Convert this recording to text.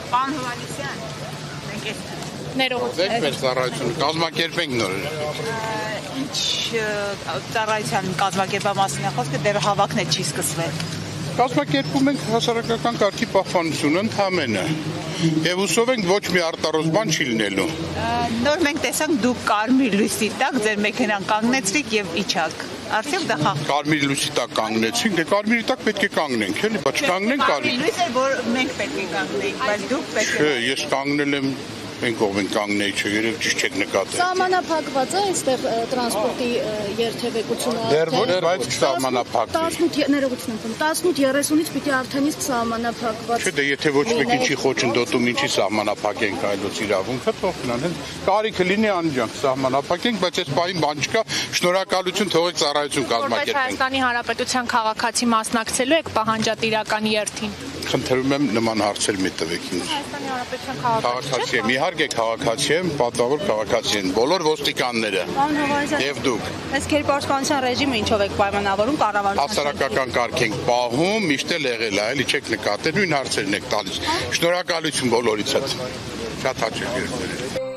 Պարոն Հովհաննիսյան, մենք էս Ներողություն։ Մեր ծառայությունը կազմակերպենք նորեր։ ինչ ծառայության կազմակերպման մասին է խոսքը, դեռ հավաքն է չի սկսվել։ Կազմակերպում ենք հասարակական կարգի պահպանությունը ընդհանրապես։ Եվ հուսով ենք ոչ մի արտարոց բան չի լինելու։ Նոր մենք տեսանք դուք կարմիր լույսի տակ ձեր մեքենան կանգնեցրիք եւ իջաք։ Արդյոք դա խախտ։ Կարմիր լույսի տակ կանգնեցինք, դե կարմիրի տակ պետք է կանգնենք, էլի, բայց չկանգնենք կարմիր լույսը, որ մենք պետք է կանգնենք, բայց դուք պետք է։ Չէ, ես կանգնել եմ Մենք ով ենք կանգնեի, չէ, երեք ճիշտ չեք նկատել։ Սահմանափակված է այստեղ տրանսպորտի երթևեկությունը։ Դեռ ոչ, բայց սահմանափակվի։ Ներողություն, 18:30-ից պիտի արդեն իսկ սահմանափակված։ Չէ, դե եթե ոչ մեկին չի խոչընդոտում, ինչի սահմանափակենք այլոց իրավունքը, թող գնան։ Կարիքը լինի անջանք սահմանափակենք, բայց այս պահին բան չկա, շնորհակալություն, թողեք ծառայություն կազմակերպենք։ Որպես Հայաստանի Հանրապետության քաղաքացի մասնակցելու եք պահանջատիրական երթին։ Խնդրում եմ նման հարցեր մի տվեք ինձ։ Հայաստանի Հանրապետության քաղաքացի եմ, իհարկե քաղաքացի եմ, պատվավոր քաղաքացի են, բոլոր ոստիկանները եւ դուք։ Այս քերպարսպանության ռեժիմը ինչով եք պայմանավորում կառավարության։ Հասարակական կարգ ենք պահում, միշտ էլ եղել է, էլի չեք նկատել, նույն հարցերն եք տալիս։ Շնորհակալություն բոլորիցս։ Շատ հաճելի էր։